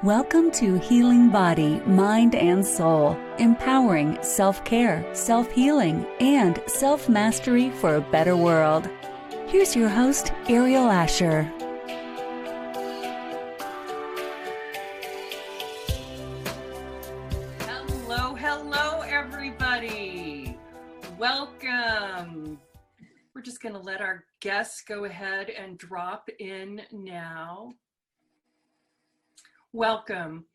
Welcome to Healing Body, Mind, and Soul, empowering self-care, self-healing, and self-mastery for a better world. Here's your host, Ariel Asher. Hello, everybody. Welcome. We're just going to let our guests go ahead and drop in now. Welcome.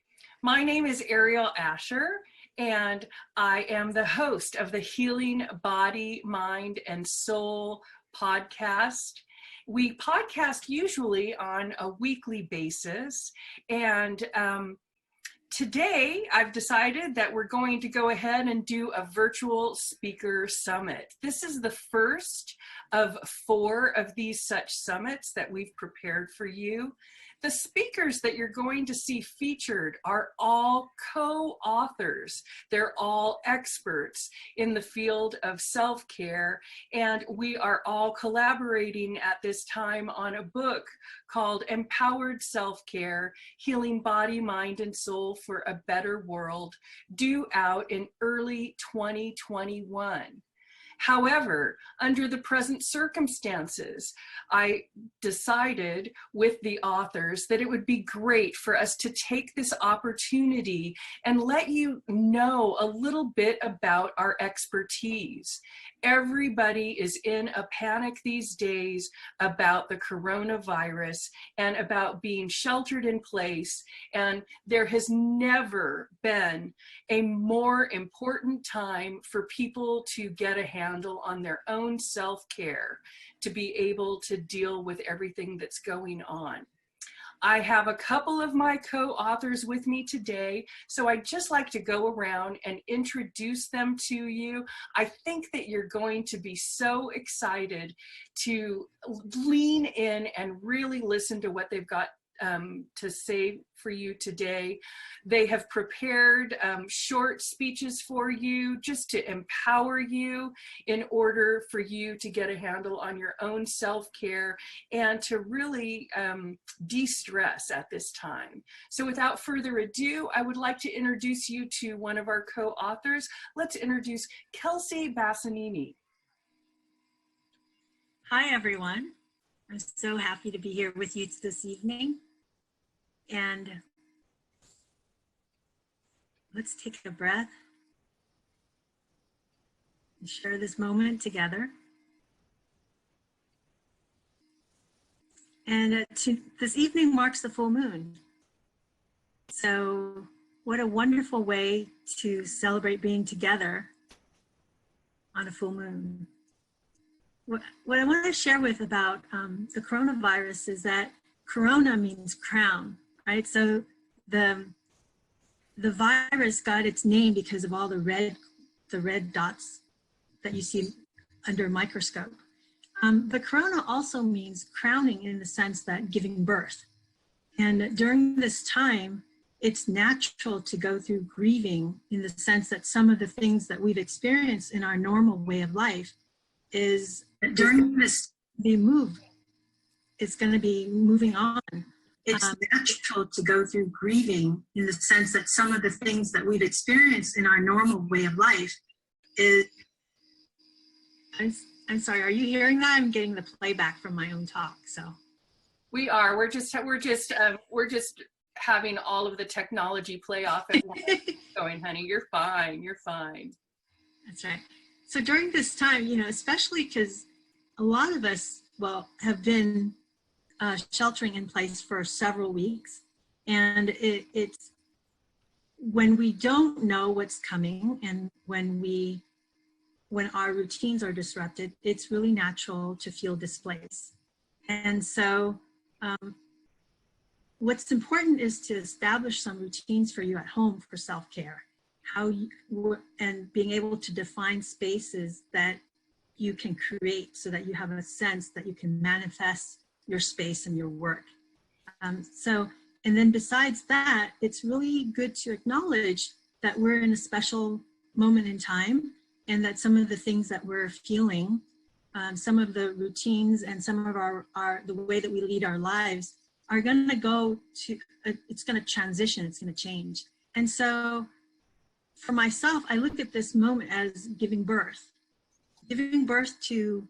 My name is Ariel Asher, and I am the host of the Healing Body, Mind, and Soul podcast. We podcast usually on a weekly basis, and today I've decided that we're going to go ahead and do a virtual speaker summit. This is the first of 4 of these such summits that we've prepared for you. The speakers that you're going to see featured are all co-authors. They're all experts in the field of self-care, and we are all collaborating at this time on a book called Empowered Self-Care, Healing Body, Mind, and Soul for a Better World, due out in early 2021. However, under the present circumstances, I decided with the authors that it would be great for us to take this opportunity and let you know a little bit about our expertise. Everybody is in a panic these days about the coronavirus and about being sheltered in place, and there has never been a more important time for people to get a handle on their own self-care, to be able to deal with everything that's going on. I have a couple of my co-authors with me today, so I'd just like to go around and introduce them to you. I think that you're going to be so excited to lean in and really listen to what they've got to say for you today. They have prepared short speeches for you just to empower you in order for you to get a handle on your own self-care and to really de-stress at this time. So without further ado, I would like to introduce you to one of our co-authors. Let's introduce Kelsey Bassanini. Hi, everyone. I'm so happy to be here with you this evening. And let's take a breath and share this moment together. And this evening marks the full moon. So what a wonderful way to celebrate being together on a full moon. What I want to share with about the coronavirus is that corona means crown, right? So the virus got its name because of all the red dots that you see under a microscope. But corona also means crowning in the sense that giving birth. And during this time, it's natural to go through grieving in the sense that some of the things that we've experienced in our normal way of life is during this it's going to be moving on. It's natural to go through grieving in the sense that some of the things that we've experienced in our normal way of life is. I'm sorry, are you hearing that? I'm getting the playback from my own talk. So we are. We're just having all of the technology play off at once. Going, honey, you're fine. You're fine. That's right. So during this time, especially because a lot of us, have been sheltering in place for several weeks, and it's when we don't know what's coming and when our routines are disrupted, it's really natural to feel displaced. And so what's important is to establish some routines for you at home for self-care, and being able to define spaces that you can create so that you have a sense that you can manifest your space and your work. And then besides that, it's really good to acknowledge that we're in a special moment in time, and that some of the things that we're feeling, some of the routines and some of the way that we lead our lives are going to go to, it's going to transition, it's going to change. And so for myself, I look at this moment as giving birth to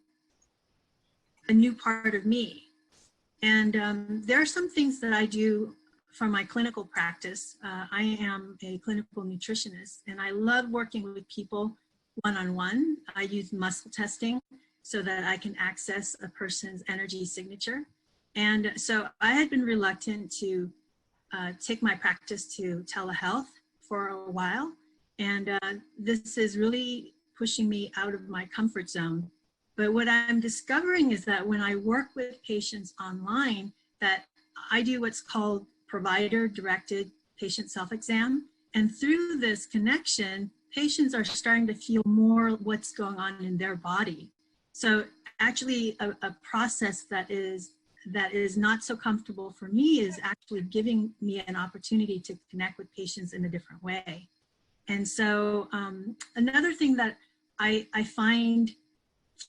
a new part of me. And there are some things that I do from my clinical practice. I am a clinical nutritionist, and I love working with people one-on-one. I use muscle testing so that I can access a person's energy signature. And so I had been reluctant to take my practice to telehealth for a while. And this is really pushing me out of my comfort zone. But what I'm discovering is that when I work with patients online, that I do what's called provider-directed patient self-exam. And through this connection, patients are starting to feel more what's going on in their body. So actually a process that is not so comfortable for me is actually giving me an opportunity to connect with patients in a different way. And so another thing that I find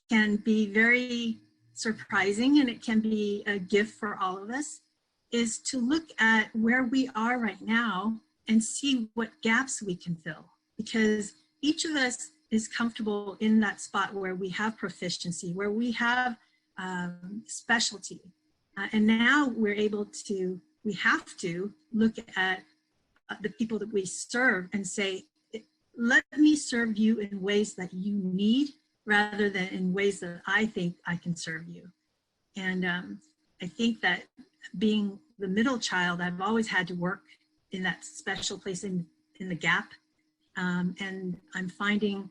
can be very surprising, and it can be a gift for all of us, is to look at where we are right now and see what gaps we can fill. Because each of us is comfortable in that spot where we have proficiency, where we have specialty. And now we have to look at the people that we serve and say, let me serve you in ways that you need rather than in ways that I think I can serve you. And I think that being the middle child, I've always had to work in that special place in the gap. And I'm finding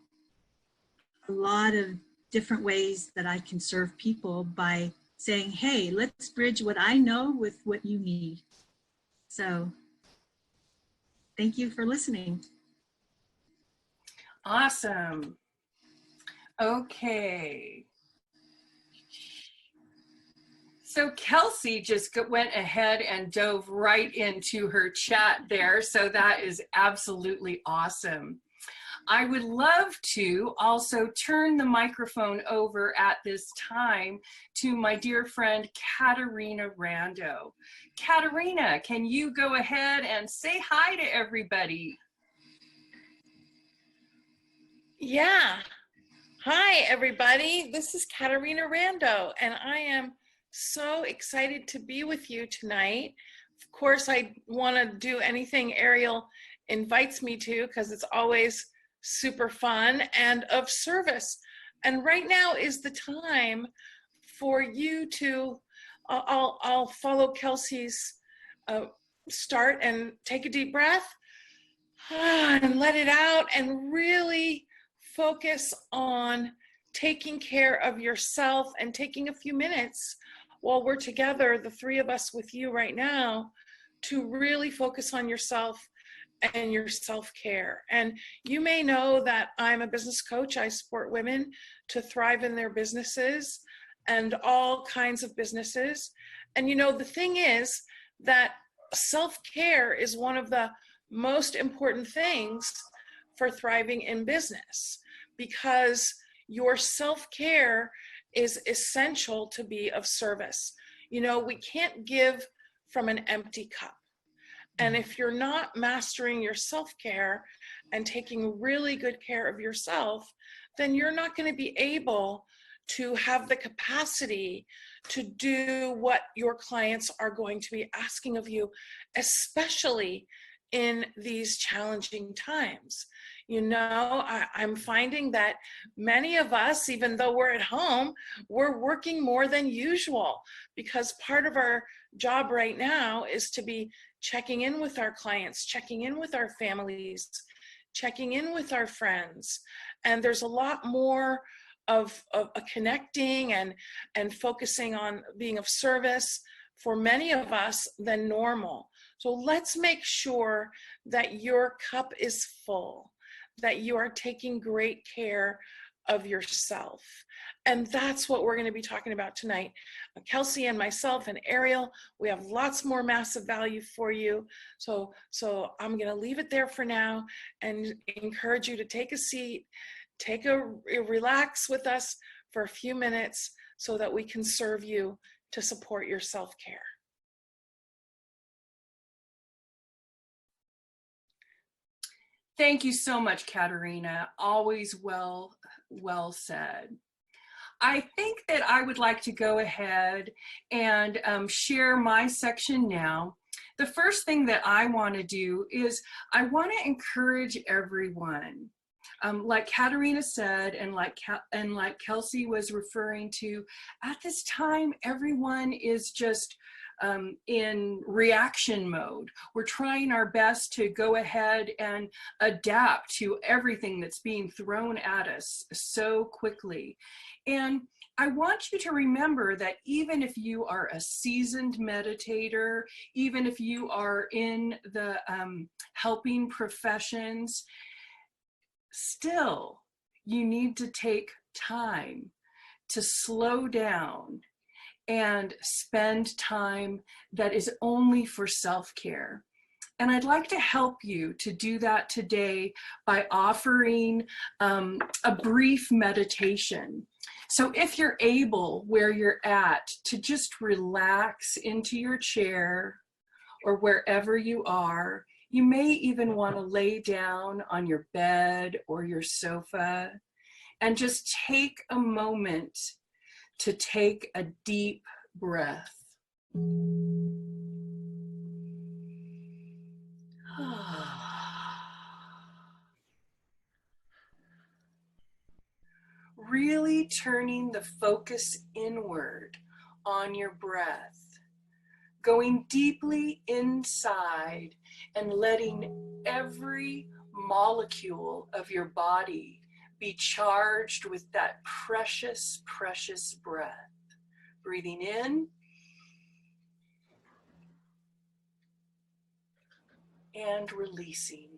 a lot of different ways that I can serve people by saying, hey, let's bridge what I know with what you need. So thank you for listening. Awesome. Okay. So Kelsey just went ahead and dove right into her chat there. So that is absolutely awesome. I would love to also turn the microphone over at this time to my dear friend, Katerina Rando. Katerina, can you go ahead and say hi to everybody? Yeah. Hi, everybody. This is Katerina Rando, and I am so excited to be with you tonight. Of course, I want to do anything Ariel invites me to because it's always super fun and of service. And right now is the time for you to, I'll follow Kelsey's start and take a deep breath and let it out and really focus on taking care of yourself and taking a few minutes while we're together, the three of us with you right now, to really focus on yourself and your self-care. And you may know that I'm a business coach. I support women to thrive in their businesses and all kinds of businesses. And you know, the thing is that self-care is one of the most important things for thriving in business, because your self-care is essential to be of service. You know, we can't give from an empty cup. And if you're not mastering your self-care and taking really good care of yourself, then you're not going to be able to have the capacity to do what your clients are going to be asking of you, especially in these challenging times. You know, I'm finding that many of us, even though we're at home, we're working more than usual, because part of our job right now is to be checking in with our clients, checking in with our families, checking in with our friends. And there's a lot more of connecting and focusing on being of service for many of us than normal. So let's make sure that your cup is full, that you are taking great care of yourself. And that's what we're going to be talking about tonight. Kelsey and myself and Ariel, we have lots more massive value for you. So I'm going to leave it there for now and encourage you to take a seat, relax with us for a few minutes so that we can serve you to support your self-care. Thank you so much, Katerina. Always well said. I think that I would like to go ahead and share my section now. The first thing that I want to do is I want to encourage everyone. Like Katerina said, and like Kelsey was referring to, at this time, everyone is just in reaction mode. We're trying our best to go ahead and adapt to everything that's being thrown at us so quickly. And I want you to remember that even if you are a seasoned meditator, even if you are in the helping professions, still you need to take time to slow down and spend time that is only for self-care. And I'd like to help you to do that today by offering a brief meditation. So if you're able, where you're at, to just relax into your chair or wherever you are, you may even want to lay down on your bed or your sofa and just take a moment to take a deep breath. Really turning the focus inward on your breath, going deeply inside and letting every molecule of your body be charged with that precious, precious breath. Breathing in and releasing.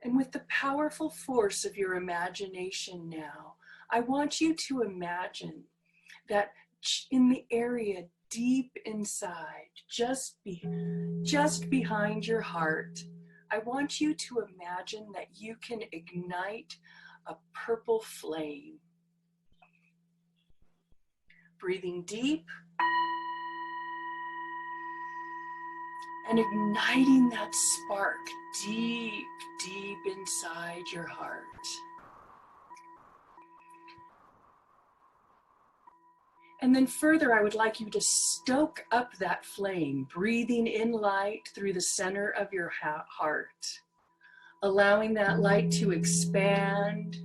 And with the powerful force of your imagination now, I want you to imagine that in the area deep inside, just behind your heart, I want you to imagine that you can ignite a purple flame. Breathing deep and igniting that spark deep, deep inside your heart. And then further, I would like you to stoke up that flame, breathing in light through the center of your heart, allowing that light to expand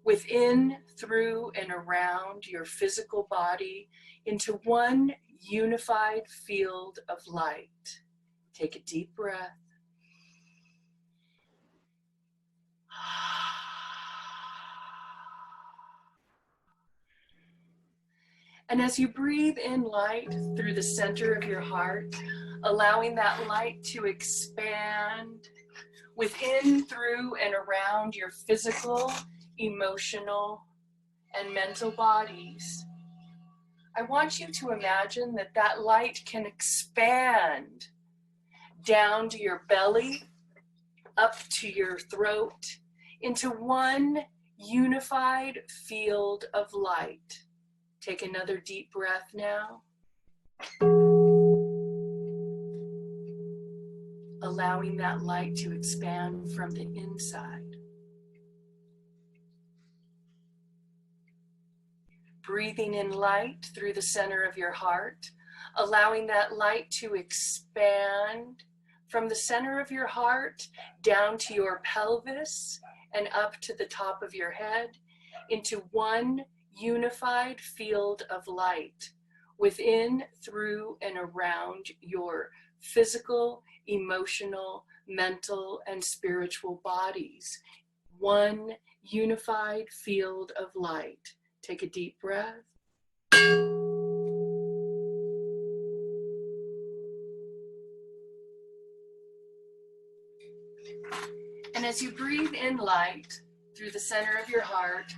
within, through, and around your physical body into one unified field of light. Take a deep breath. And as you breathe in light through the center of your heart, allowing that light to expand within, through, and around your physical, emotional, and mental bodies, I want you to imagine that that light can expand down to your belly, up to your throat, into one unified field of light. Take another deep breath now. Allowing that light to expand from the inside. Breathing in light through the center of your heart, allowing that light to expand from the center of your heart down to your pelvis and up to the top of your head into one unified field of light within, through, and around your physical, emotional, mental, and spiritual bodies. One unified field of light. Take a deep breath. And as you breathe in light through the center of your heart,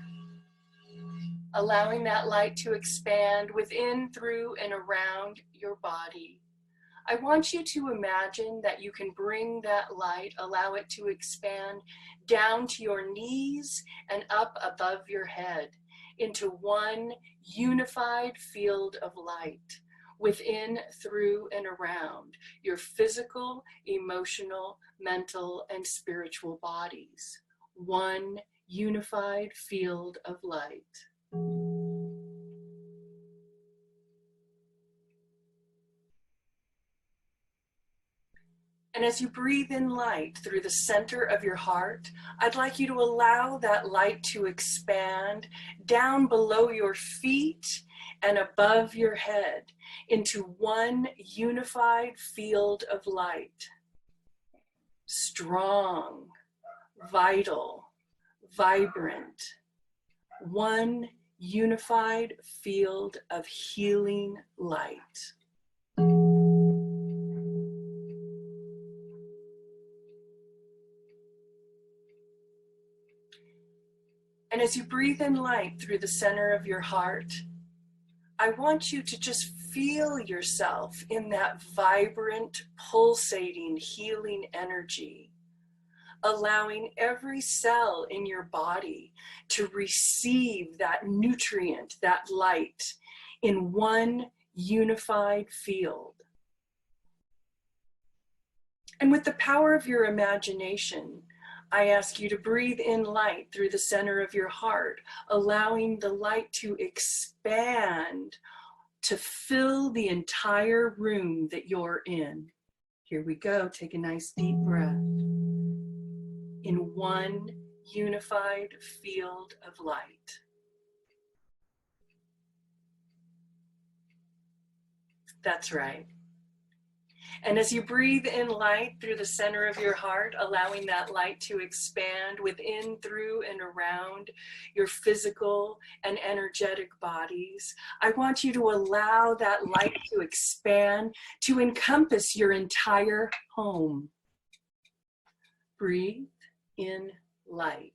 allowing that light to expand within, through, and around your body, I want you to imagine that you can bring that light, allow it to expand down to your knees and up above your head into one unified field of light, within, through, and around your physical, emotional, mental, and spiritual bodies. One unified field of light. And as you breathe in light through the center of your heart, I'd like you to allow that light to expand down below your feet and above your head into one unified field of light. Strong, vital, vibrant, one unified field of healing light. And as you breathe in light through the center of your heart, I want you to just feel yourself in that vibrant, pulsating, healing energy, allowing every cell in your body to receive that nutrient, that light, in one unified field. And with the power of your imagination, I ask you to breathe in light through the center of your heart, allowing the light to expand to fill the entire room that you're in. Here we go. Take a nice deep breath. In one unified field of light. That's right. And as you breathe in light through the center of your heart, allowing that light to expand within, through, and around your physical and energetic bodies, I want you to allow that light to expand to encompass your entire home. Breathe in light.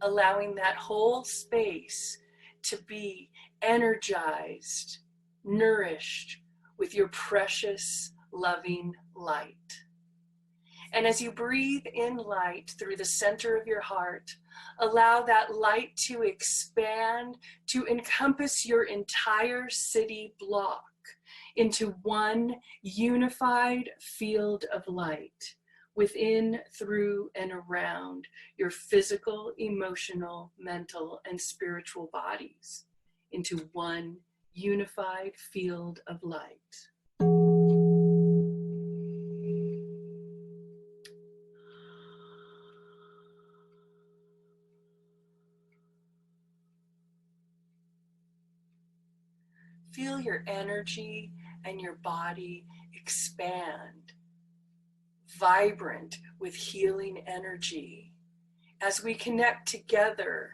Allowing that whole space to be energized, nourished with your precious, loving light. And as you breathe in light through the center of your heart, allow that light to expand to encompass your entire city block into one unified field of light within, through, and around your physical, emotional, mental, and spiritual bodies into one unified field of light. Feel your energy and your body expand, vibrant with healing energy, as we connect together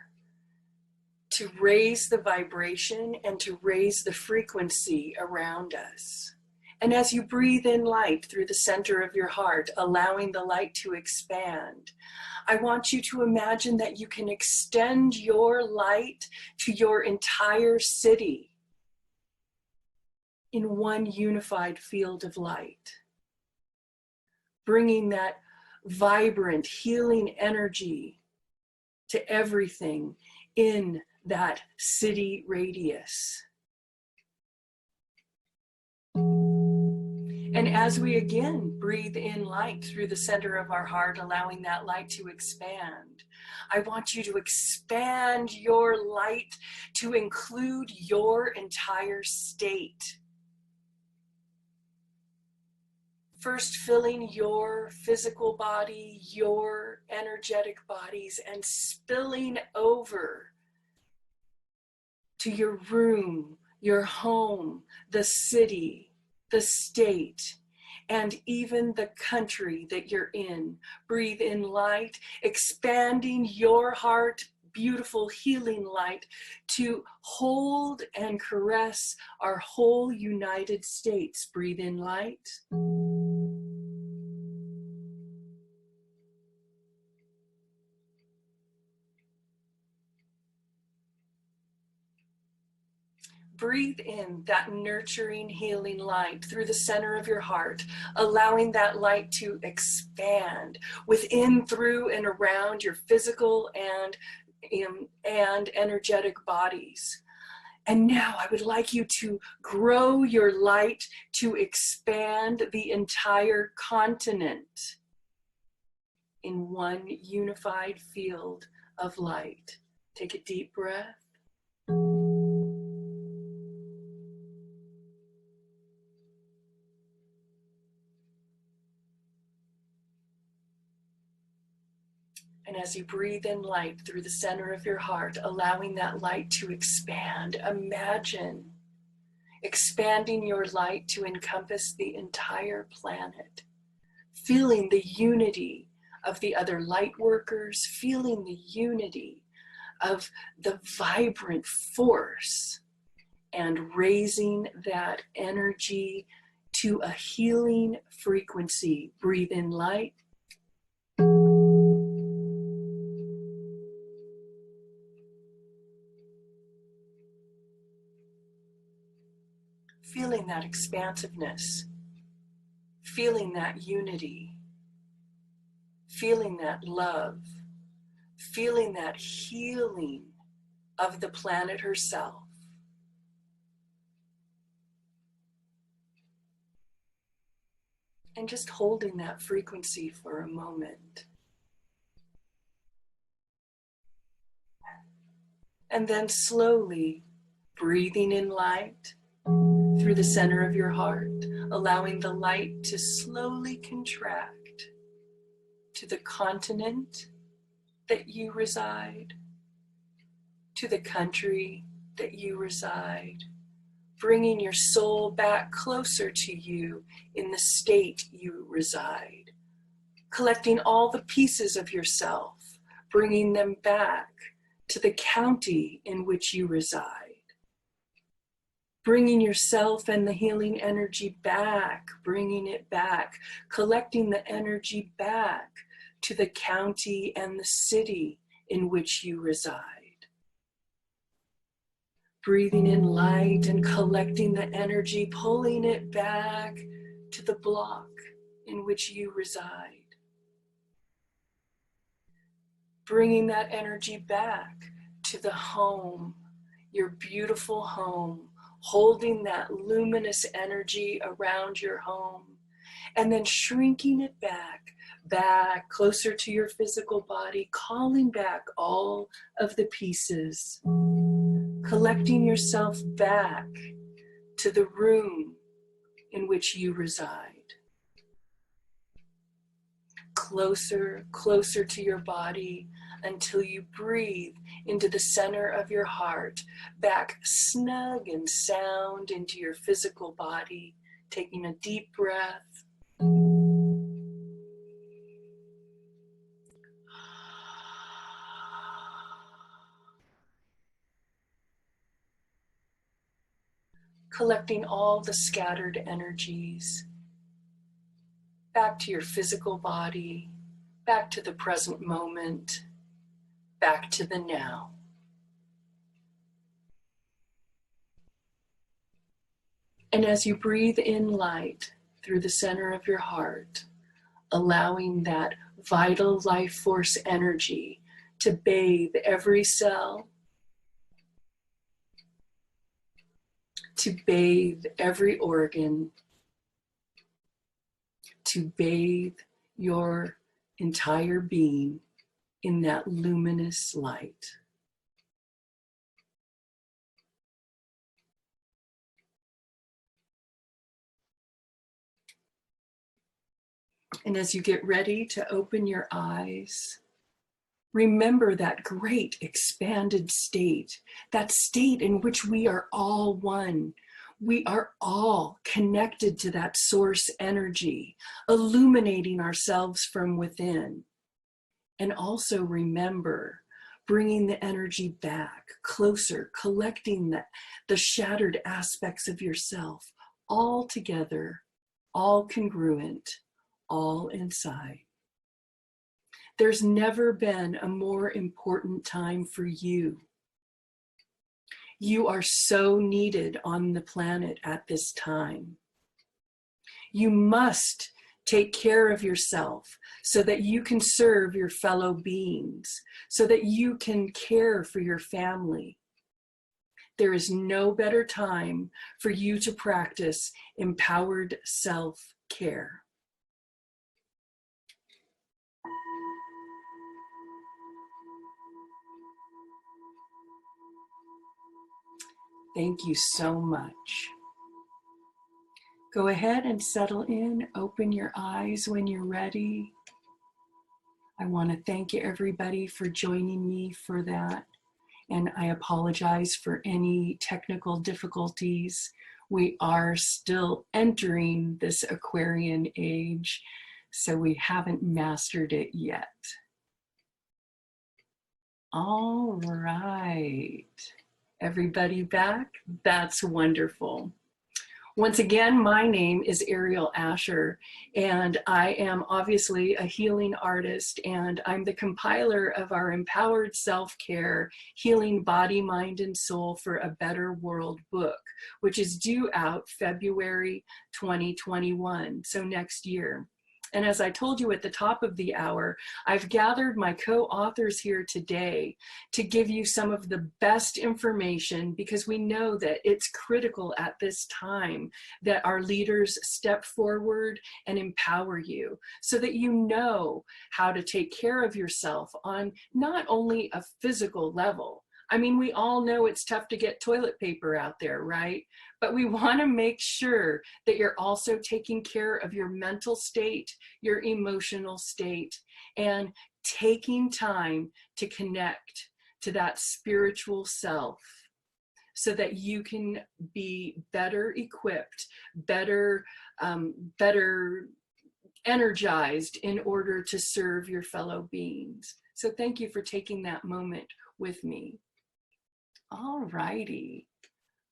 to raise the vibration and to raise the frequency around us. And as you breathe in light through the center of your heart, allowing the light to expand, I want you to imagine that you can extend your light to your entire city in one unified field of light, bringing that vibrant, healing energy to everything in that city radius. And as we again breathe in light through the center of our heart, allowing that light to expand, I want you to expand your light to include your entire state. First filling your physical body, your energetic bodies, and spilling over to your room, your home, the city, the state, and even the country that you're in. Breathe in light, expanding your heart, beautiful healing light to hold and caress our whole United States. Breathe in light. Breathe in that nurturing, healing light through the center of your heart, allowing that light to expand within, through, and around your physical and and energetic bodies. And now I would like you to grow your light to expand the entire continent in one unified field of light. Take a deep breath. And as you breathe in light through the center of your heart, allowing that light to expand, imagine expanding your light to encompass the entire planet, feeling the unity of the other light workers, feeling the unity of the vibrant force, and raising that energy to a healing frequency. Breathe in light. Feeling that expansiveness, feeling that unity, feeling that love, feeling that healing of the planet herself. And just holding that frequency for a moment. And then slowly breathing in light through the center of your heart, allowing the light to slowly contract to the continent that you reside, to the country that you reside, bringing your soul back closer to you in the state you reside, collecting all the pieces of yourself, bringing them back to the county in which you reside, bringing yourself and the healing energy back, bringing it back, collecting the energy back to the county and the city in which you reside. Breathing in light and collecting the energy, pulling it back to the block in which you reside. Bringing that energy back to the home, your beautiful home, holding that luminous energy around your home, and then shrinking it back closer to your physical body, calling back all of the pieces, collecting yourself back to the room in which you reside. Closer, closer to your body until you breathe into the center of your heart, back snug and sound into your physical body, taking a deep breath. Collecting all the scattered energies back to your physical body, back to the present moment, back to the now. And as you breathe in light through the center of your heart, allowing that vital life force energy to bathe every cell, to bathe every organ, to bathe your entire being in that luminous light. And as you get ready to open your eyes, remember that great expanded state, that state in which we are all one. We are all connected to that source energy, illuminating ourselves from within. And also remember, bringing the energy back closer, collecting the shattered aspects of yourself, all together, all congruent, all inside. There's never been a more important time for you. You are so needed on the planet at this time. You must Take care of yourself so that you can serve your fellow beings, so that you can care for your family. There is no better time for you to practice empowered self-care. Thank you so much. Go ahead and settle in, open your eyes when you're ready. I want to thank everybody for joining me for that. And I apologize for any technical difficulties. We are still entering this Aquarian age, so we haven't mastered it yet. All right. Everybody back? That's wonderful. Once again, my name is Ariel Asher, and I am obviously a healing artist, and I'm the compiler of our Empowered Self-Care Healing Body, Mind, and Soul for a Better World book, which is due out February 2021, so next year. And as I told you at the top of the hour, I've gathered my co-authors here today to give you some of the best information, because we know that it's critical at this time that our leaders step forward and empower you so that you know how to take care of yourself on not only a physical level. I mean, we all know it's tough to get toilet paper out there, right? But we want to make sure that you're also taking care of your mental state, your emotional state, and taking time to connect to that spiritual self so that you can be better equipped, better energized in order to serve your fellow beings. So thank you for taking that moment with me. All righty.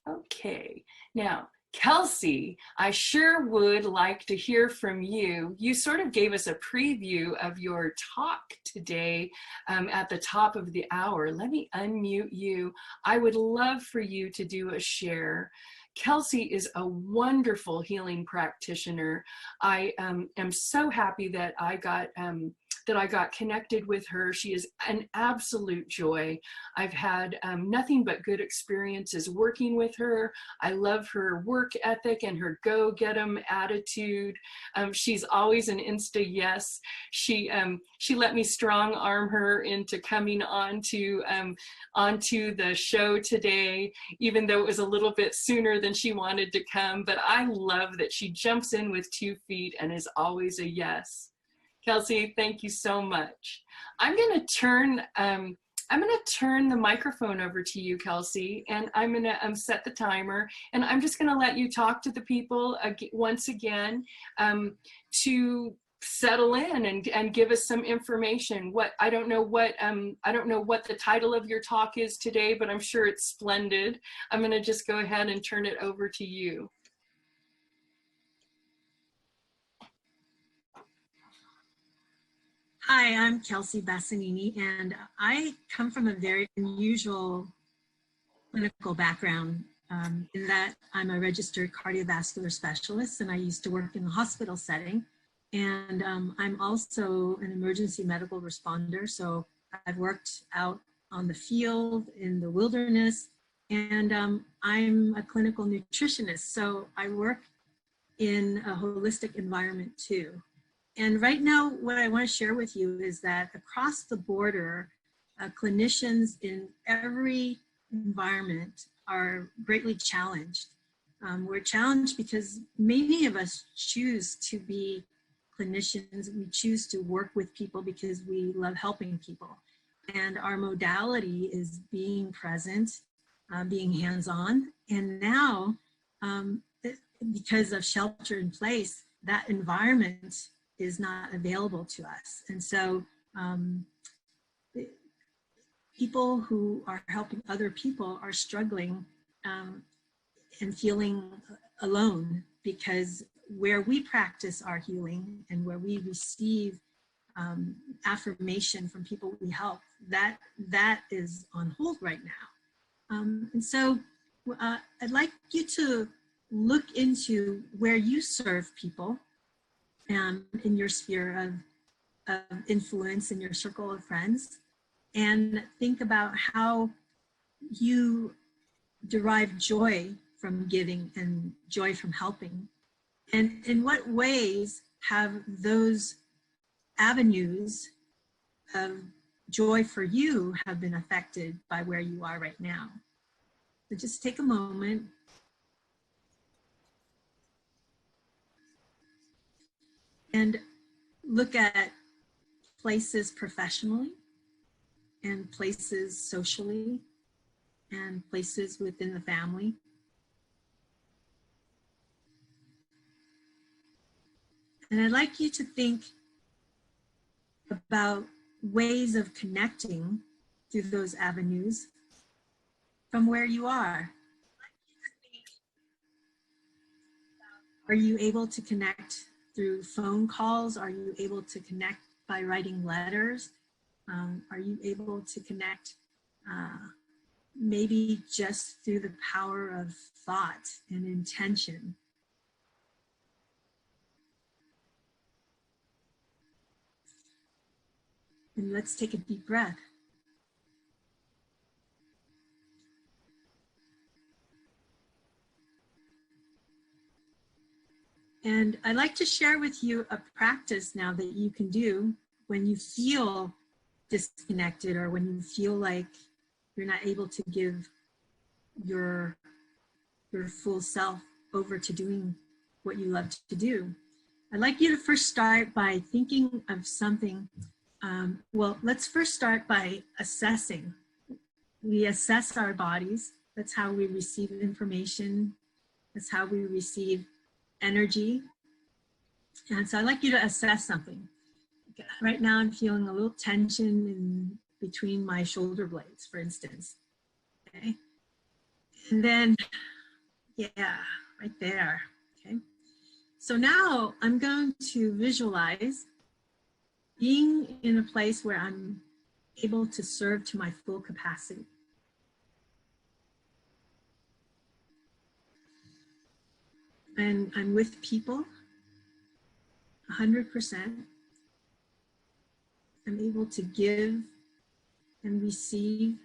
Okay. Now, Kelsey, I sure would like to hear from you. You sort of gave us a preview of your talk today at the top of the hour. Let me unmute you. I would love for you to do a share. Kelsey is a wonderful healing practitioner. I am so happy that I got connected with her. She is an absolute joy. I've had nothing but good experiences working with her. I love her work ethic and her go-get-em attitude. She's always an insta yes. She let me strong arm her into coming onto the show today, even though it was a little bit sooner than she wanted to come. But I love that she jumps in with 2 feet and is always a yes. Kelsey, thank you so much. I'm going to turn the microphone over to you, Kelsey, and I'm going to set the timer, and I'm just going to let you talk to the people once again to settle in and give us some information. I don't know what the title of your talk is today, but I'm sure it's splendid. I'm going to just go ahead and turn it over to you. Hi, I'm Kelsey Bassanini, and I come from a very unusual clinical background in that I'm a registered cardiovascular specialist, and I used to work in the hospital setting. And I'm also an emergency medical responder, so I've worked out on the field, in the wilderness, and I'm a clinical nutritionist, so I work in a holistic environment too. And right now, what I want to share with you is that across the border, clinicians in every environment are greatly challenged. We're challenged because many of us choose to be clinicians. We choose to work with people because we love helping people. And our modality is being present, being hands-on. And now, because of shelter in place, that environment is not available to us. And so people who are helping other people are struggling and feeling alone, because where we practice our healing and where we receive affirmation from people we help, that is on hold right now. And so I'd like you to look into where you serve people in your sphere of influence in your circle of friends, and think about how you derive joy from giving and joy from helping. And in what ways have those avenues of joy for you have been affected by where you are right now? So just take a moment. And look at places professionally and places socially and places within the family. And I'd like you to think about ways of connecting through those avenues from where you are. Are you able to connect through phone calls? Are you able to connect by writing letters? Are you able to connect maybe just through the power of thought and intention? And let's take a deep breath. And I'd like to share with you a practice now that you can do when you feel disconnected or when you feel like you're not able to give your full self over to doing what you love to do. I'd like you to first start by thinking of something. Well, let's first start by assessing. We assess our bodies. That's how we receive information. That's how we receive energy. And so I'd like you to assess something. Right now I'm feeling a little tension in between my shoulder blades, for instance. Okay. And then, yeah, right there. Okay. So now I'm going to visualize being in a place where I'm able to serve to my full capacity. And I'm with people 100%. I'm able to give and receive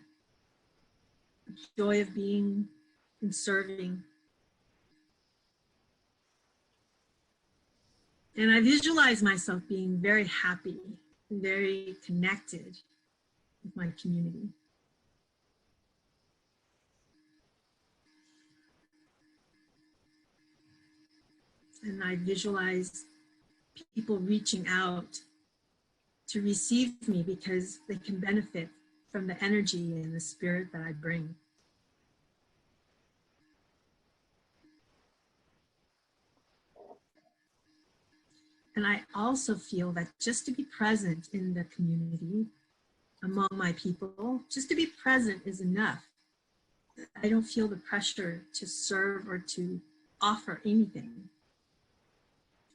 the joy of being and serving. And I visualize myself being very happy and very connected with my community. And I visualize people reaching out to receive me because they can benefit from the energy and the spirit that I bring. And I also feel that just to be present in the community, among my people, just to be present is enough. I don't feel the pressure to serve or to offer anything.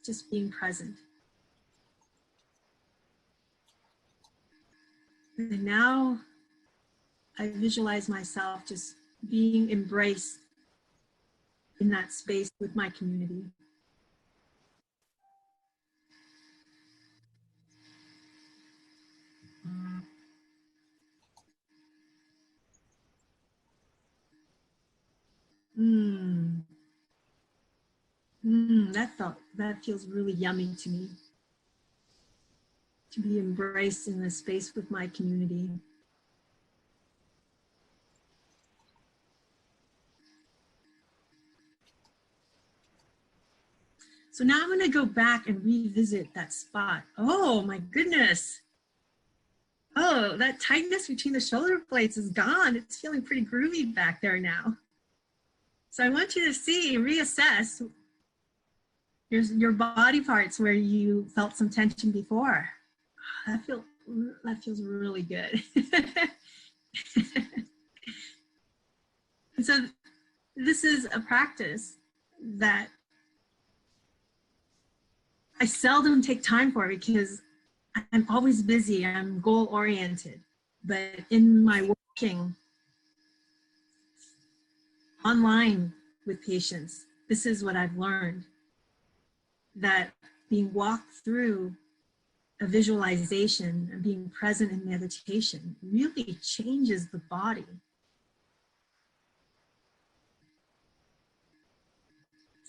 Just being present. And now I visualize myself just being embraced in that space with my community. That feels really yummy to me. To be embraced in the space with my community. So now I'm going to go back and revisit that spot. Oh my goodness. Oh, that tightness between the shoulder blades is gone. It's feeling pretty groovy back there now. So I want you to see, reassess your body parts where you felt some tension before. That feels really good. And so this is a practice that I seldom take time for because I'm always busy. I'm goal oriented. But in my working online with patients, this is what I've learned. That being walked through a visualization and being present in meditation really changes the body.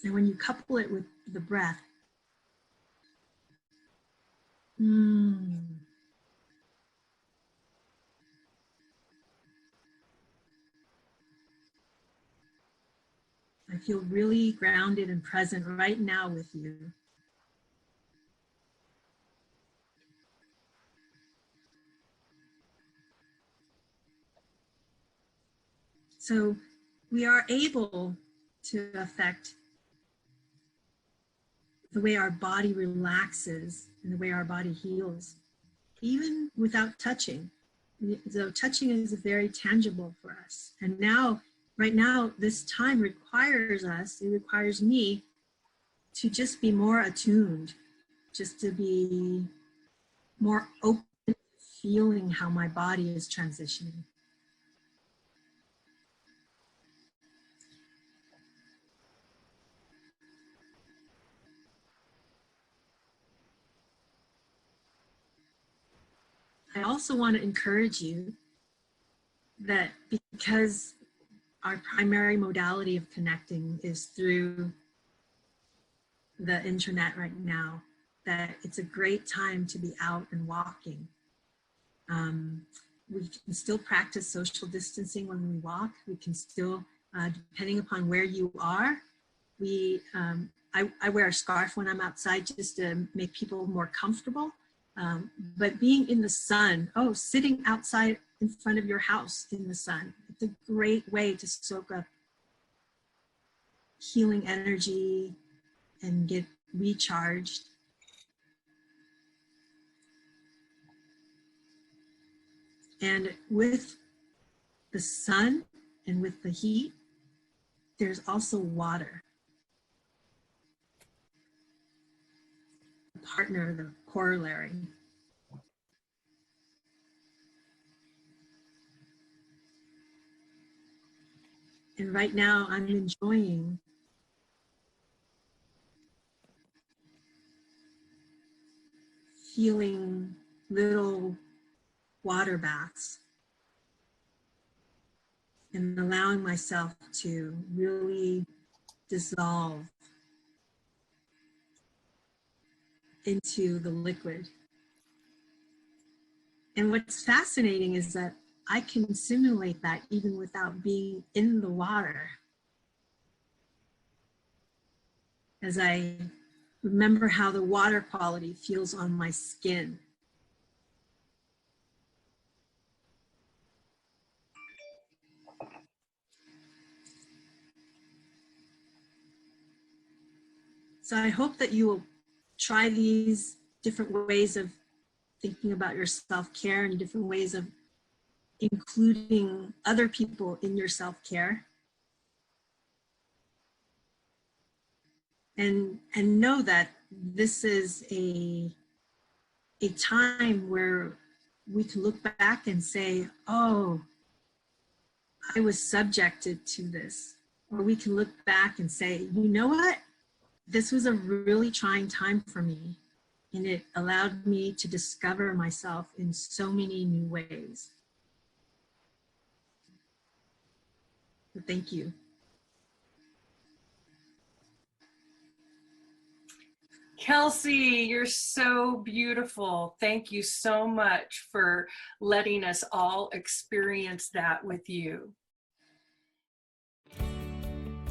And when you couple it with the breath, I feel really grounded and present right now with you. So we are able to affect the way our body relaxes and the way our body heals, even without touching. So touching is very tangible for us. And now, right now, this time requires me to just be more attuned, just to be more open to feeling how my body is transitioning. I also want to encourage you that because our primary modality of connecting is through the internet right now, that it's a great time to be out and walking. We can still practice social distancing when we walk. We can still, depending upon where you are, I wear a scarf when I'm outside just to make people more comfortable. But being in the sun, sitting outside in front of your house in the sun, it's a great way to soak up healing energy and get recharged. And with the sun and with the heat, there's also water. The partner, the corollary. And right now I'm enjoying feeling little water baths and allowing myself to really dissolve into the liquid. And what's fascinating is that I can simulate that even without being in the water. As I remember how the water quality feels on my skin. So I hope that you will try these different ways of thinking about your self-care and different ways of including other people in your self-care. And know that this is a time where we can look back and say, oh, I was subjected to this. Or we can look back and say, you know what? This was a really trying time for me. And it allowed me to discover myself in so many new ways. So thank you. Kelsey, you're so beautiful. Thank you so much for letting us all experience that with you.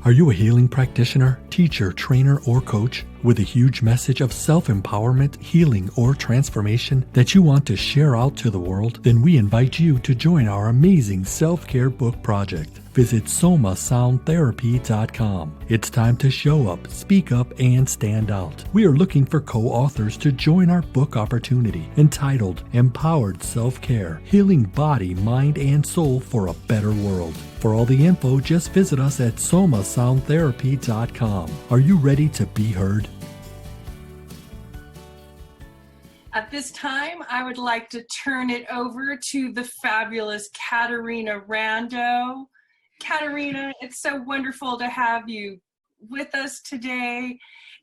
Are you a healing practitioner, teacher, trainer, or coach with a huge message of self-empowerment, healing, or transformation that you want to share out to the world? Then we invite you to join our amazing self-care book project. Visit somasoundtherapy.com. It's time to show up, speak up, and stand out. We are looking for co-authors to join our book opportunity entitled Empowered Self-Care, Healing Body, Mind, and Soul for a Better World. For all the info, just visit us at somasoundtherapy.com. Are you ready to be heard? At this time, I would like to turn it over to the fabulous Katarina Rando. Katarina, it's so wonderful to have you with us today.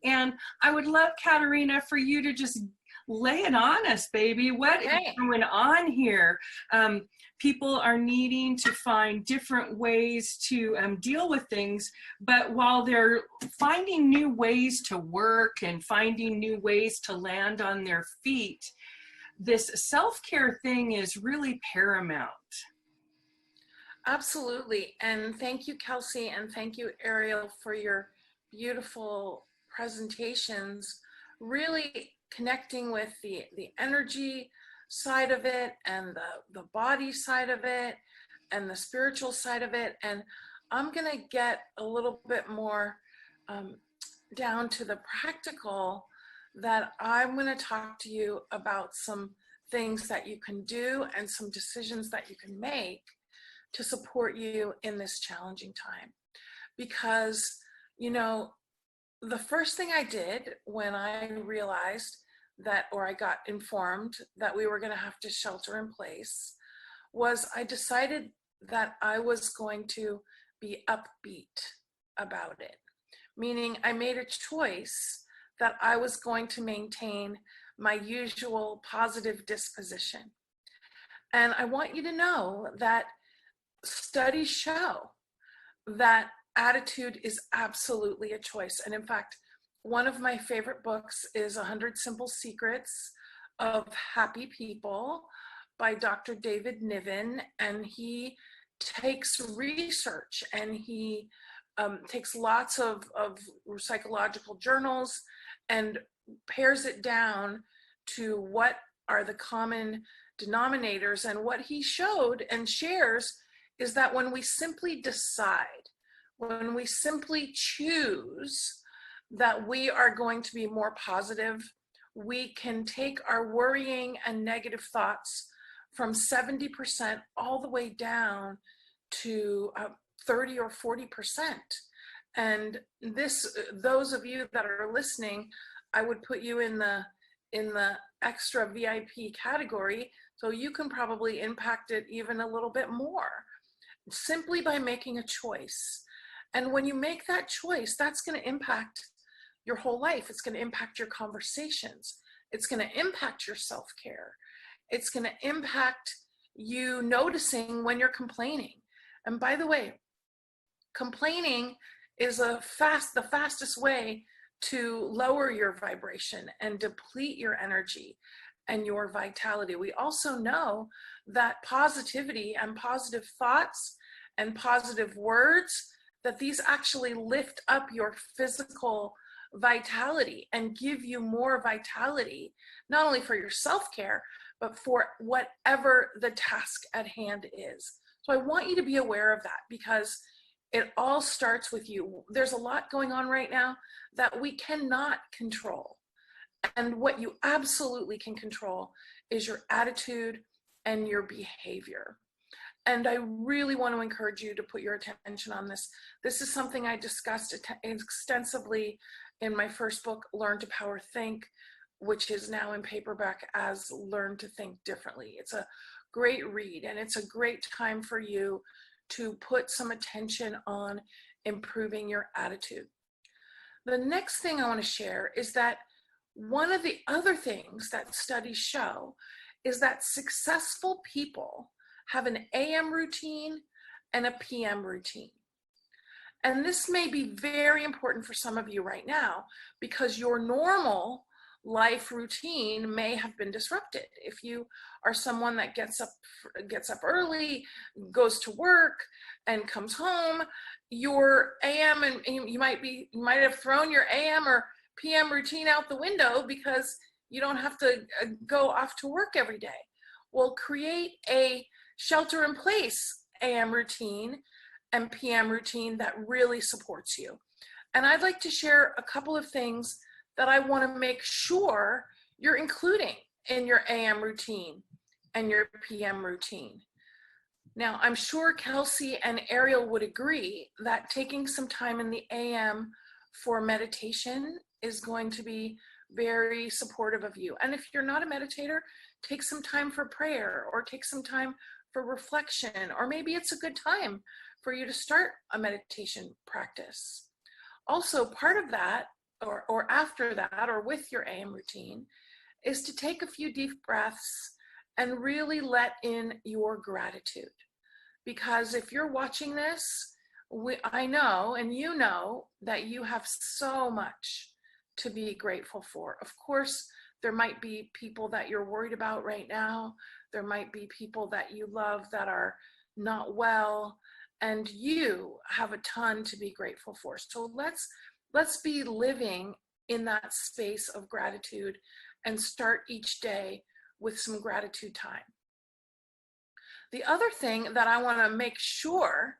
And I would love, Katerina, for you to just lay it on us, baby. What is going on here? People are needing to find different ways to deal with things, but while they're finding new ways to work and finding new ways to land on their feet, this self-care thing is really paramount. Absolutely. And thank you, Kelsey, and thank you, Ariel, for your beautiful presentations, really connecting with the energy side of it and the body side of it and the spiritual side of it. And I'm going to get a little bit more down to the practical, that I'm going to talk to you about some things that you can do and some decisions that you can make to support you in this challenging time. Because, you know, the first thing I did when I realized that, or I got informed that we were going to have to shelter in place, was I decided that I was going to be upbeat about it. Meaning I made a choice that I was going to maintain my usual positive disposition. And I want you to know that studies show that attitude is absolutely a choice. And in fact, one of my favorite books is 100 Simple Secrets of Happy People by Dr. David Niven. And he takes research and he takes lots of psychological journals and pares it down to what are the common denominators. And what he showed and shares is that when we simply decide, when we simply choose that we are going to be more positive, we can take our worrying and negative thoughts from 70% all the way down to 30 or 40%. And this, those of you that are listening, I would put you in the extra VIP category, so you can probably impact it even a little bit more, simply by making a choice. And when you make that choice, that's going to impact your whole life. It's going to impact your conversations. It's going to impact your self-care. It's going to impact you noticing when you're complaining. And by the way, complaining is the fastest way to lower your vibration and deplete your energy and your vitality. We also know that positivity and positive thoughts and positive words, that these actually lift up your physical vitality and give you more vitality, not only for your self-care, but for whatever the task at hand is. So I want you to be aware of that, because it all starts with you. There's a lot going on right now that we cannot control. And what you absolutely can control is your attitude and your behavior. And I really want to encourage you to put your attention on this. This is something I discussed extensively in my first book, Learn to Power Think, which is now in paperback as Learn to Think Differently. It's a great read, and it's a great time for you to put some attention on improving your attitude. The next thing I want to share is that one of the other things that studies show is that successful people have an AM routine and a PM routine. And this may be very important for some of you right now, because your normal life routine may have been disrupted. If you are someone that gets up early, goes to work, and comes home, your AM and you might have thrown your AM or PM routine out the window because you don't have to go off to work every day. Well, create a shelter in place AM routine and PM routine that really supports you. And I'd like to share a couple of things that I want to make sure you're including in your AM routine and your PM routine. Now, I'm sure Kelsey and Ariel would agree that taking some time in the AM for meditation is going to be very supportive of you. And if you're not a meditator, take some time for prayer, or take some time for reflection, or maybe it's a good time for you to start a meditation practice. Also, part of that or after that, or with your AM routine, is to take a few deep breaths and really let in your gratitude. Because if you're watching this, I know, and you know, that you have so much to be grateful for. Of course, there might be people that you're worried about right now. There might be people that you love that are not well, and you have a ton to be grateful for. So let's be living in that space of gratitude and start each day with some gratitude time. The other thing that I want to make sure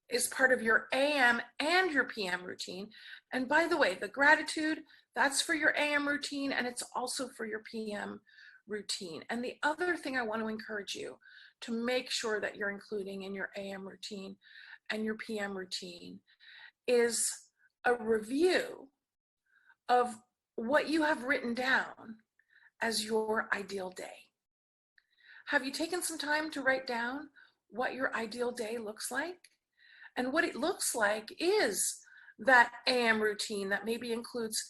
is part of your AM and your PM routine. And by the way, the gratitude, that's for your AM routine, and it's also for your PM routine. And the other thing I want to encourage you to make sure that you're including in your AM routine and your PM routine is a review of what you have written down as your ideal day. Have you taken some time to write down what your ideal day looks like? And what it looks like is that AM routine that maybe includes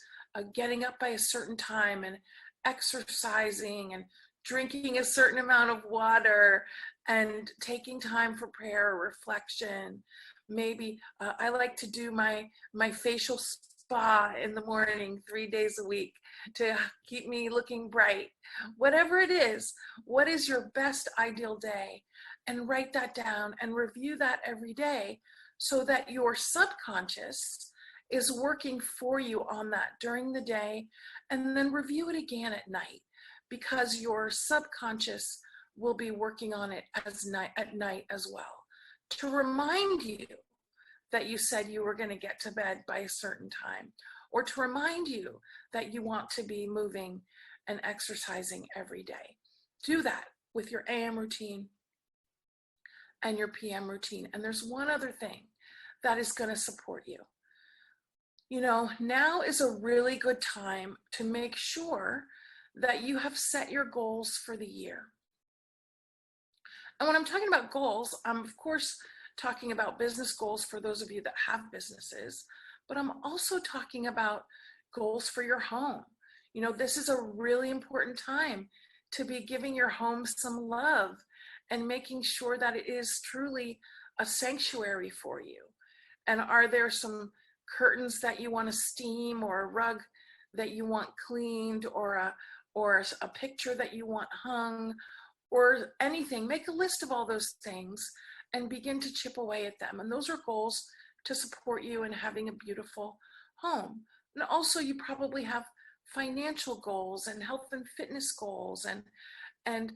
getting up by a certain time and exercising and drinking a certain amount of water and taking time for prayer or reflection. Maybe I like to do my facial spa in the morning 3 days a week to keep me looking bright. Whatever it is, what is your best ideal day? And write that down and review that every day so that your subconscious is working for you on that during the day, and then review it again at night, because your subconscious will be working on it at night as well, to remind you that you said you were going to get to bed by a certain time, or to remind you that you want to be moving and exercising every day. Do that with your AM routine and your PM routine. And there's one other thing that is going to support you. You know, now is a really good time to make sure that you have set your goals for the year. And when I'm talking about goals, I'm of course talking about business goals for those of you that have businesses, but I'm also talking about goals for your home. You know, this is a really important time to be giving your home some love and making sure that it is truly a sanctuary for you. And are there some curtains that you want to steam, or a rug that you want cleaned, or a picture that you want hung, or anything? Make a list of all those things and begin to chip away at them. And those are goals to support you in having a beautiful home. And also, you probably have financial goals and health and fitness goals and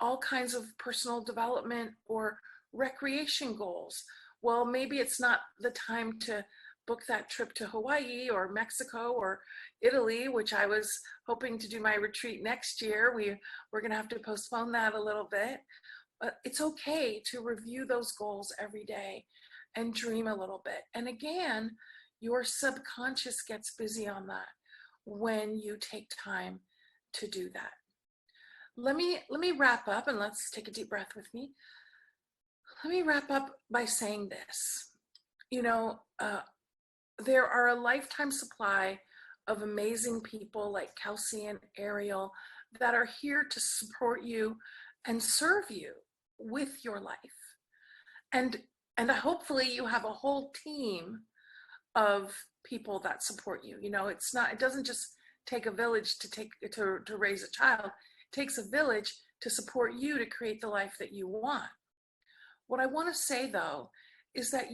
all kinds of personal development or recreation goals. Well, maybe it's not the time to book that trip to Hawaii or Mexico or Italy, which I was hoping to do my retreat next year. We're going to have to postpone that a little bit. But it's okay to review those goals every day and dream a little bit. And again, your subconscious gets busy on that when you take time to do that. Let me wrap up, and let's take a deep breath with me. Let me wrap up by saying this. You know, there are a lifetime supply of amazing people like Kelsey and Ariel that are here to support you and serve you with your life. And hopefully you have a whole team of people that support you. You know, it doesn't just take a village to raise a child. It takes a village to support you to create the life that you want. What I want to say, though, is that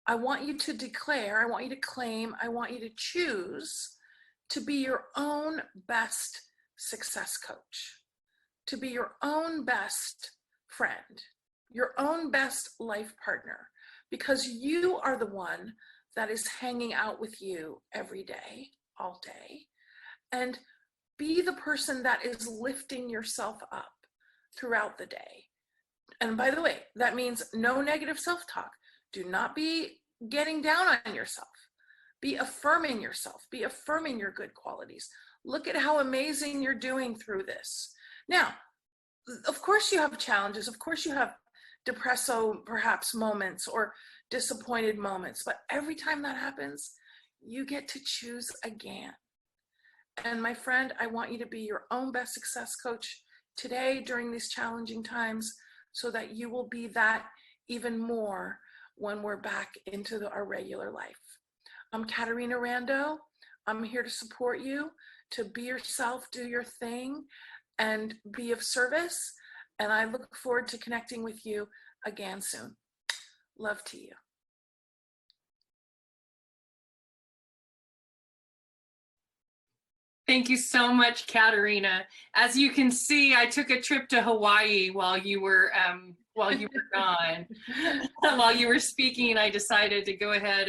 I want you to declare, I want you to claim, I want you to choose to be your own best success coach, to be your own best friend, your own best life partner, because you are the one that is hanging out with you every day, all day, and be the person that is lifting yourself up throughout the day. And by the way, that means no negative self-talk. Do not be getting down on yourself. Be affirming yourself. Be affirming your good qualities. Look at how amazing you're doing through this. Now, of course you have challenges. Of course you have depresso perhaps moments or disappointed moments. But every time that happens, you get to choose again. And my friend, I want you to be your own best success coach today during these challenging times so that you will be that even more when we're back into our regular life. I'm Katerina Rando. I'm here to support you, to be yourself, do your thing, and be of service. And I look forward to connecting with you again soon. Love to you. Thank you so much, Katerina. As you can see, I took a trip to Hawaii while you were gone. While you were speaking, I decided to go ahead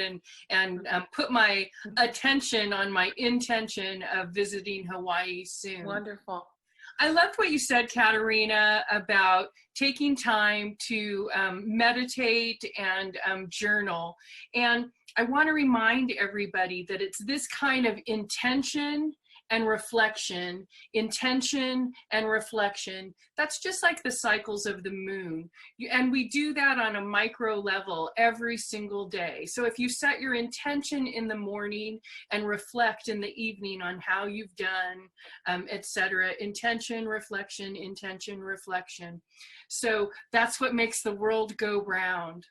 and put my attention on my intention of visiting Hawaii soon. Wonderful. I loved what you said, Katerina, about taking time to meditate and journal. And I want to remind everybody that it's this kind of intention and reflection, intention and reflection. That's just like the cycles of the moon. And we do that on a micro level every single day. So if you set your intention in the morning and reflect in the evening on how you've done, etc., intention, reflection, intention, reflection. So that's what makes the world go round.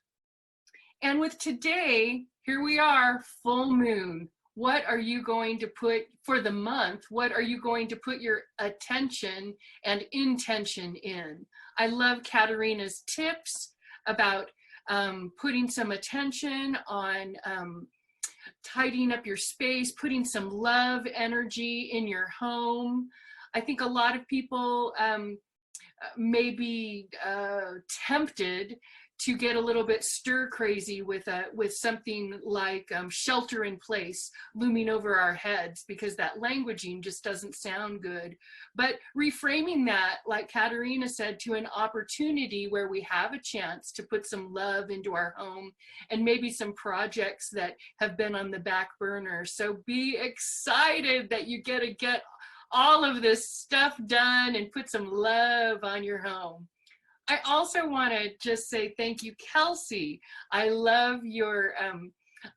And with today, here we are, full moon. What are you going to put for the month? What are you going to put your attention and intention in? I love Katerina's tips about putting some attention on tidying up your space, putting some love energy in your home. I think a lot of people may be tempted to get a little bit stir crazy with something like shelter in place looming over our heads, because that languaging just doesn't sound good. But reframing that, like Katerina said, to an opportunity where we have a chance to put some love into our home and maybe some projects that have been on the back burner. So be excited that you get to get all of this stuff done and put some love on your home. I also want to just say thank you, Kelsey. I love your,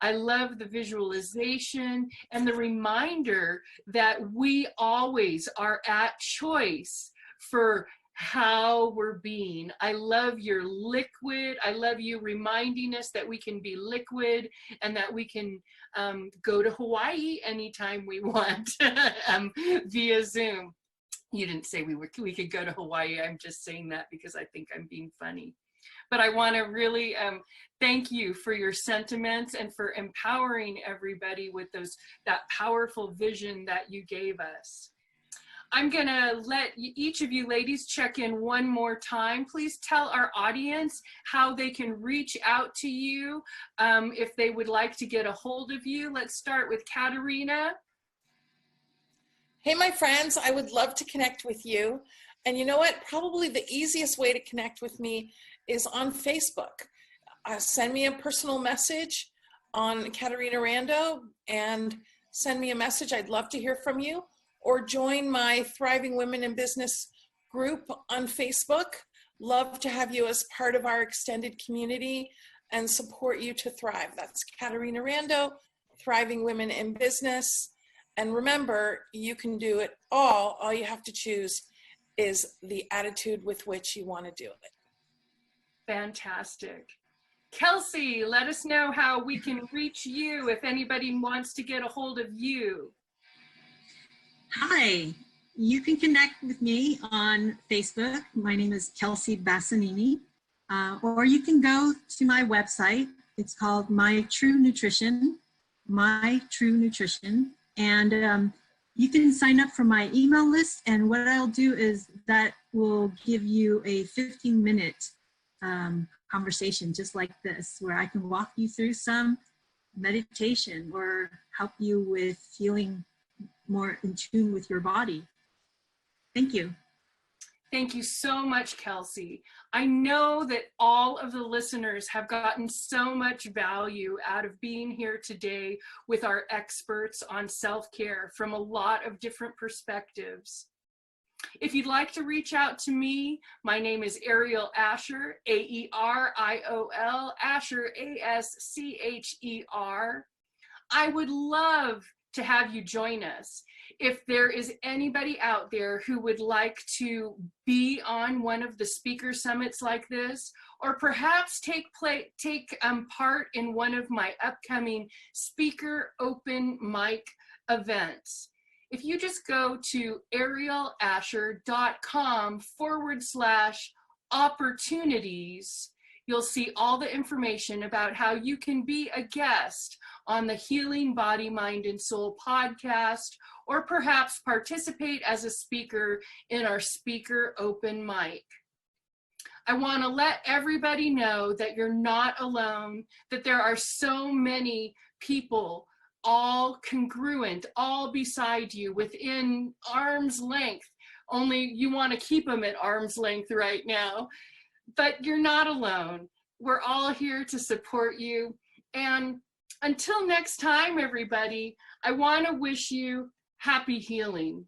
I love the visualization and the reminder that we always are at choice for how we're being. I love your liquid. I love you reminding us that we can be liquid and that we can go to Hawaii anytime we want via Zoom. You didn't say we could go to Hawaii. I'm just saying that because I think I'm being funny. But I want to really thank you for your sentiments and for empowering everybody with that powerful vision that you gave us. I'm going to let each of you ladies check in one more time. Please tell our audience how they can reach out to you if they would like to get a hold of you. Let's start with Katerina. Hey, my friends, I would love to connect with you. And you know what? Probably the easiest way to connect with me is on Facebook. Send me a personal message on Katerina Rando and send me a message. I'd love to hear from you. Or join my Thriving Women in Business group on Facebook. Love to have you as part of our extended community and support you to thrive. That's Katerina Rando, Thriving Women in Business. And remember, you can do it all. All you have to choose is the attitude with which you want to do it. Fantastic. Kelsey, let us know how we can reach you if anybody wants to get a hold of you. Hi, you can connect with me on Facebook. My name is Kelsey Bassanini, or you can go to my website. It's called My True Nutrition, and you can sign up for my email list. And what I'll do is that will give you a 15-minute conversation just like this, where I can walk you through some meditation or help you with feeling more in tune with your body. Thank you. Thank you so much, Kelsey. I know that all of the listeners have gotten so much value out of being here today with our experts on self-care from a lot of different perspectives. If you'd like to reach out to me, my name is Ariel Asher, A-E-R-I-O-L, Asher, A-S-C-H-E-R. I would love to have you join us. If there is anybody out there who would like to be on one of the speaker summits like this, or perhaps take part in one of my upcoming speaker open mic events, if you just go to arielasher.com/opportunities, you'll see all the information about how you can be a guest on the Healing Body, Mind, and Soul podcast, or perhaps participate as a speaker in our speaker open mic. I want to let everybody know that you're not alone, that there are so many people all congruent, all beside you, within arm's length. Only you want to keep them at arm's length right now. But you're not alone. We're all here to support you. And until next time, everybody, I want to wish you happy healing.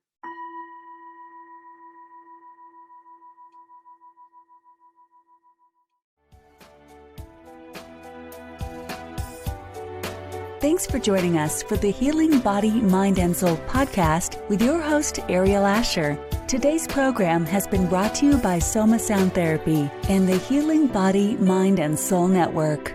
Thanks for joining us for the Healing Body, Mind, and Soul podcast with your host, Ariel Asher. Today's program has been brought to you by Soma Sound Therapy and the Healing Body, Mind, and Soul Network.